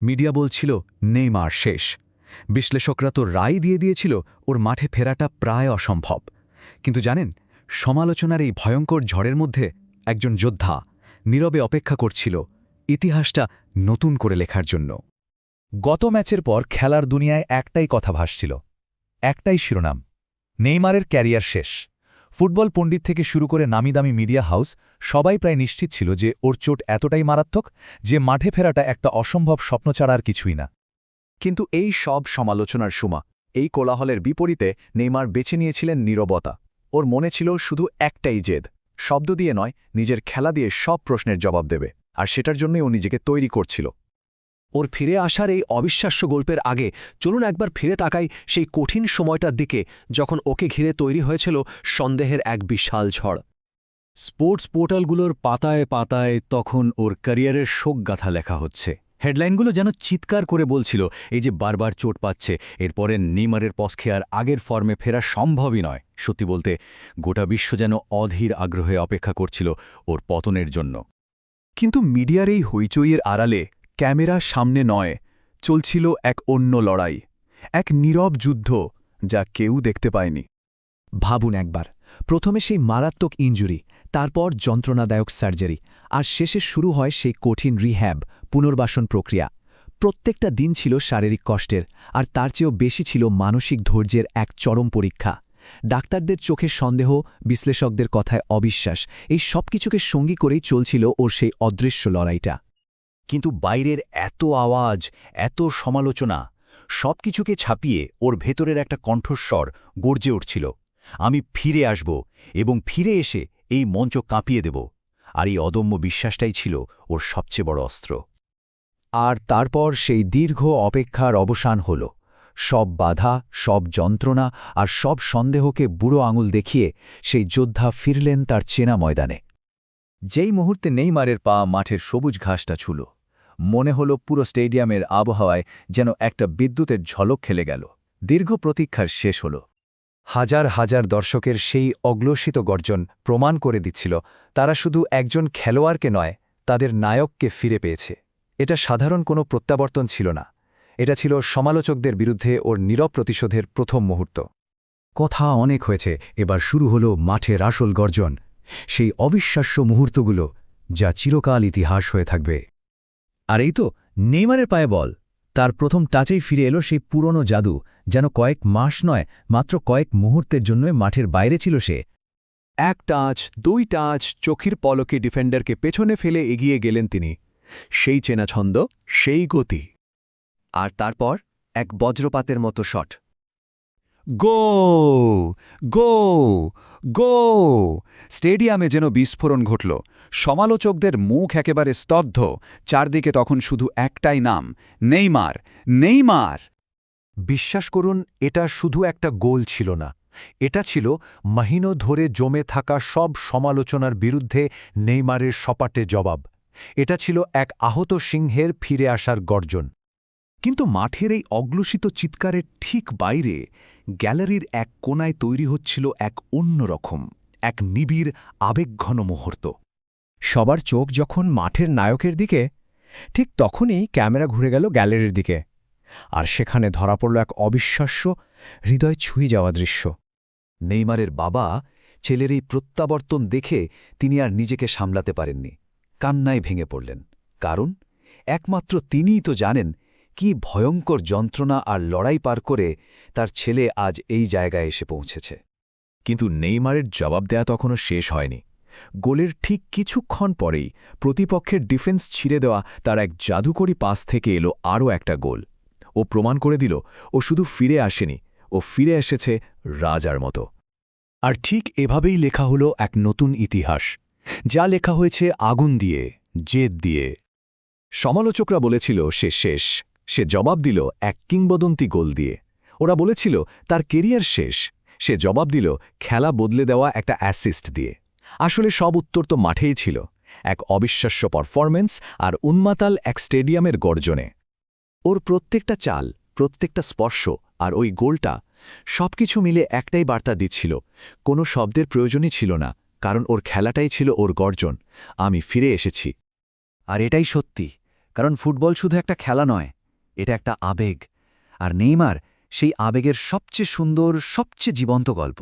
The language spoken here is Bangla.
মিডিয়া বলছিল নেইমার শেষ। বিশ্লেষকরা তো রায় দিয়ে দিয়েছিল ওর মাঠে ফেরাটা প্রায় অসম্ভব। কিন্তু জানেন, সমালোচনার এই ভয়ঙ্কর ঝড়ের মধ্যে একজন যোদ্ধা নীরবে অপেক্ষা করছিল ইতিহাসটা নতুন করে লেখার জন্য। গত ম্যাচের পর খেলার দুনিয়ায় একটাই কথা ভাসছিল, একটাই শিরোনাম: নেইমারের ক্যারিয়ার শেষ। ফুটবল পণ্ডিত থেকে শুরু করে নামিদামি মিডিয়া হাউস সবাই প্রায় নিশ্চিত ছিল যে ওর চোট এতটাই মারাত্মক যে মাঠে ফেরাটা একটা অসম্ভব স্বপ্ন ছাড়া আর কিছুই না। কিন্তু এই সব সমালোচনার সুমা, এই কোলাহলের বিপরীতে নেইমার বেছে নিয়েছিলেন নীরবতা। ওর মনে ছিল শুধু একটাই জেদ, শব্দ দিয়ে নয়, নিজের খেলা দিয়ে সব প্রশ্নের জবাব দেবে। আর সেটার জন্যই ও নিজেকে তৈরি করছিল। ওর ফিরে আসার এই অবিশ্বাস্য গল্পের আগে চলুন একবার ফিরে তাকাই সেই কঠিন সময়টার দিকে, যখন ওকে ঘিরে তৈরি হয়েছিল সন্দেহের এক বিশাল ঝড়। স্পোর্টস পোর্টালগুলোর পাতায় পাতায় তখন ওর ক্যারিয়ারের শোকগাথা লেখা হচ্ছে। হেডলাইনগুলো যেন চিৎকার করে বলছিল, এই যে বারবার চোট পাচ্ছে, এরপরে নেইমারের পক্ষে আর আগের ফর্মে ফেরা সম্ভবই নয়। সত্যি বলতে গোটা বিশ্ব যেন অধীর আগ্রহে অপেক্ষা করছিল ওর পতনের জন্য। কিন্তু মিডিয়ার এই হইচইয়ের আড়ালে, ক্যামেরা সামনে নয়, চলছিল এক অন্য লড়াই, এক নীরব যুদ্ধ যা কেউ দেখতে পায়নি। ভাবুন একবার, প্রথমে সেই মারাত্মক ইনজুরি, তারপর যন্ত্রণাদায়ক সার্জারি, আর শেষে শুরু হয় সেই কঠিন রিহ্যাব, পুনর্বাসন প্রক্রিয়া। প্রত্যেকটা দিন ছিল শারীরিক কষ্টের, আর তার চেয়েও বেশি ছিল মানসিক ধৈর্যের এক চরম পরীক্ষা। ডাক্তারদের চোখে সন্দেহ, বিশ্লেষকদের কথায় অবিশ্বাস, এই সব কিছুকে সঙ্গী করেই চলছিল ওর সেই অদৃশ্য লড়াইটা। কিন্তু বাইরের এত আওয়াজ, এত সমালোচনা, সবকিছুকে ছাপিয়ে ওর ভেতরের একটা কণ্ঠস্বর গর্জে উঠছিল: আমি ফিরে আসব, এবং ফিরে এসে এই মঞ্চ কাঁপিয়ে দেব। আর এই অদম্য বিশ্বাসটাই ছিল ওর সবচেয়ে বড় অস্ত্র। আর তারপর সেই দীর্ঘ অপেক্ষার অবসান হল। সব বাধা, সব যন্ত্রণা আর সব সন্দেহকে বুড়ো আঙুল দেখিয়ে সেই যোদ্ধা ফিরলেন তার চেনা ময়দানে। যেই মুহূর্তে নেইমারের পা মাঠের সবুজ ঘাসটা ছুল, মনে হল পুরো স্টেডিয়ামের আবহাওয়ায় যেন একটা বিদ্যুতের ঝলক খেলে গেল। দীর্ঘ প্রতীক্ষার শেষ হল। হাজার হাজার দর্শকের সেই অগ্লসিত গর্জন প্রমাণ করে দিচ্ছিল তারা শুধু একজন খেলোয়াড়কে নয়, তাদের নায়ককে ফিরে পেয়েছে। এটা সাধারণ কোনো প্রত্যাবর্তন ছিল না, এটা ছিল সমালোচকদের বিরুদ্ধে ওর নীরব প্রতিশোধের প্রথম মুহূর্ত। কথা অনেক হয়েছে, এবার শুরু হলো মাঠের আসল গর্জন, সেই অবিশ্বাস্য মুহূর্তগুলো যা চিরকাল ইতিহাস হয়ে থাকবে। আর এই তো নেইমারের পায়ে বল, তার প্রথম টাচেই ফিরে এলো সেই পুরনো জাদু, যেন কয়েক মাস নয়, মাত্র কয়েক মুহূর্তের জন্য মাঠের বাইরে ছিল সে। এক টাচ, দুই টাচ, চোখের পলকে ডিফেন্ডারকে পেছনে ফেলে এগিয়ে গেলেন তিনি। সেই চেনা ছন্দ, সেই গতি। আর তারপর এক বজ্রপাতের মতো শট। গো গো গো! স্টেডিয়ামে যেন বিস্ফোরণ ঘটল। সমালোচকদের মুখ একেবারে স্তব্ধ। চারদিকে তখন শুধু একটাই নাম, নেইমার, নেইমার। বিশ্বাস করুন, এটা শুধু একটা গোল ছিল না, এটা ছিল মাহিনো ধরে জমে থাকা সব সমালোচনার বিরুদ্ধে নেইমারের সপাটে জবাব। এটা ছিল এক আহত সিংহের ফিরে আসার গর্জন। কিন্তু মাঠের এই অগ্লসিত চিৎকারের ঠিক বাইরে গ্যালারির এক কোণায় তৈরি হচ্ছিল এক অন্যরকম, এক নিবিড় আবেগঘন মুহূর্ত। সবার চোখ যখন মাঠের নায়কের দিকে, ঠিক তখনই ক্যামেরা ঘুরে গেল গ্যালারির দিকে। আর সেখানে ধরা পড়ল এক অবিশ্বাস্য, হৃদয় ছুঁয়ে যাওয়া দৃশ্য। নেইমারের বাবা ছেলের এই প্রত্যাবর্তন দেখে তিনি আর নিজেকে সামলাতে পারেননি। কান্নায় ভেঙে পড়লেন। কারণ একমাত্র তিনিই তো জানেন কি ভয়ঙ্কর যন্ত্রণা আর লড়াই পার করে তার ছেলে আজ এই জায়গায় এসে পৌঁছেছে। কিন্তু নেইমারের জবাব দেয়া তখনও শেষ হয়নি। গোলের ঠিক কিছুক্ষণ পরেই প্রতিপক্ষের ডিফেন্স ছিঁড়ে দেওয়া তার এক জাদুকরী পাস থেকে এলো আরও একটা গোল। ও প্রমাণ করে দিল ও শুধু ফিরে আসেনি, ও ফিরে এসেছে রাজার মতো। আর ঠিক এভাবেই লেখা হলো এক নতুন ইতিহাস, যা লেখা হয়েছে আগুন দিয়ে, জেদ দিয়ে। সমালোচকরা বলেছিল সে শেষ, সে জবাব দিল এক কিংবদন্তি গোল দিয়ে। ওরা বলেছিল তার কেরিয়ার শেষ, সে জবাব দিল খেলা বদলে দেওয়া একটা অ্যাসিস্ট দিয়ে। আসলে সব উত্তর তো মাঠেই ছিল, এক অবিশ্বাস্য পারফরম্যান্স আর উন্মাতাল এক স্টেডিয়ামের গর্জনে। ওর প্রত্যেকটা চাল, প্রত্যেকটা স্পর্শ আর ওই গোলটা, সবকিছু মিলে একটাই বার্তা দিচ্ছিল। কোনো শব্দের প্রয়োজনই ছিল না, কারণ ওর খেলাটাই ছিল ওর গর্জন। আমি ফিরে এসেছি। আর এটাই সত্যি, কারণ ফুটবল শুধু একটা খেলা নয়, এটা একটা আবেগ, আর নেইমার সেই আবেগের সবচেয়ে সুন্দর, সবচেয়ে জীবন্ত গল্প।